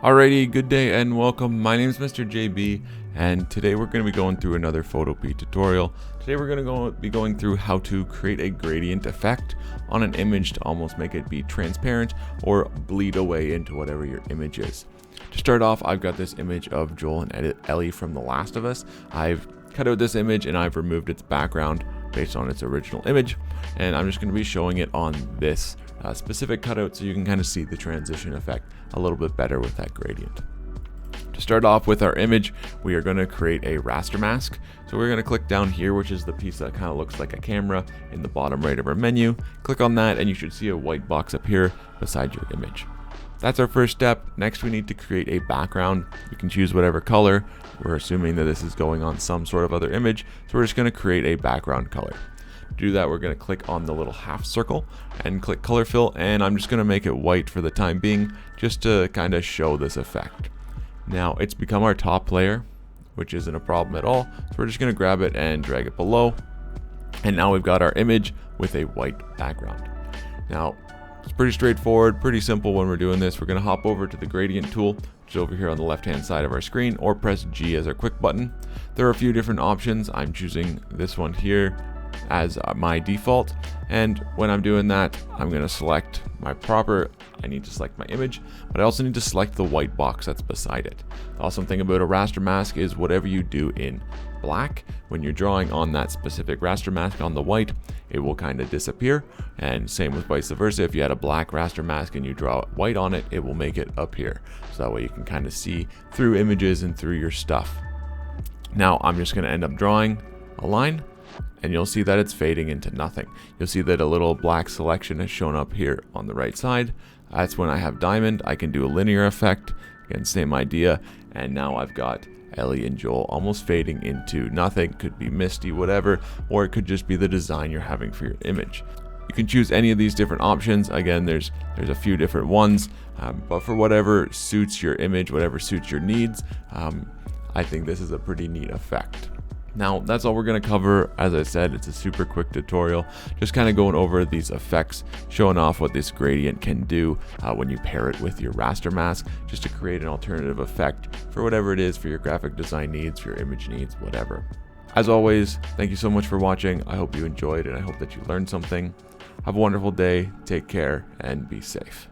Alrighty, good day and welcome. My name is Mr. JB, and today we're going to be going through another Photopea tutorial. Today we're going to be going through how to create a gradient effect on an image to almost make it be transparent or bleed away into whatever your image is. To start off, I've got this image of Joel and Ellie from The Last of Us. I've cut out this image and I've removed its background based on its original image, and I'm just going to be showing it on this specific cutout so you can kind of see the transition effect a little bit better with that gradient. To start off with our image, we are going to create a raster mask. So we're going to click down here, which is the piece that kind of looks like a camera in the bottom right of our menu. Click on that and you should see a white box up here beside your image. That's our first step. Next, we need to create a background. You can choose whatever color. We're assuming that this is going on some sort of other image, so we're just going to create a background color. To do that, we're going to click on the little half circle and click color fill, and I'm just going to make it white for the time being just to kind of show this effect. Now it's become our top layer, which isn't a problem at all, so we're just going to grab it and drag it below, and now we've got our image with a white background. Now it's pretty straightforward, pretty simple when we're doing this. We're going to hop over to the gradient tool, which is over here on the left hand side of our screen, or press G as our quick button. There are a few different options. I'm choosing this one here as my default, and when I'm doing that, I'm going to select I need to select my image, but I also need to select the white box that's beside it. The awesome thing about a raster mask is whatever you do in black, when you're drawing on that specific raster mask on the white, it will kind of disappear, and same with vice versa. If you had a black raster mask and you draw white on it, it will make it appear, so that way you can kind of see through images and through your stuff. Now I'm just going to end up drawing a line, and you'll see that it's fading into nothing. You'll see that a little black selection has shown up here on the right side. That's when I have diamond. I can do a linear effect, again same idea, and now I've got Ellie and Joel almost fading into nothing. Could be misty, whatever, or it could just be the design you're having for your image. You can choose any of these different options. Again, there's a few different ones, but for whatever suits your image, whatever suits your needs, I think this is a pretty neat effect. Now that's all we're going to cover. As I said, it's a super quick tutorial, just kind of going over these effects, showing off what this gradient can do when you pair it with your raster mask, just to create an alternative effect for whatever it is for your graphic design needs, for your image needs, whatever. As always, thank you so much for watching. I hope you enjoyed and I hope that you learned something. Have a wonderful day, take care, and be safe.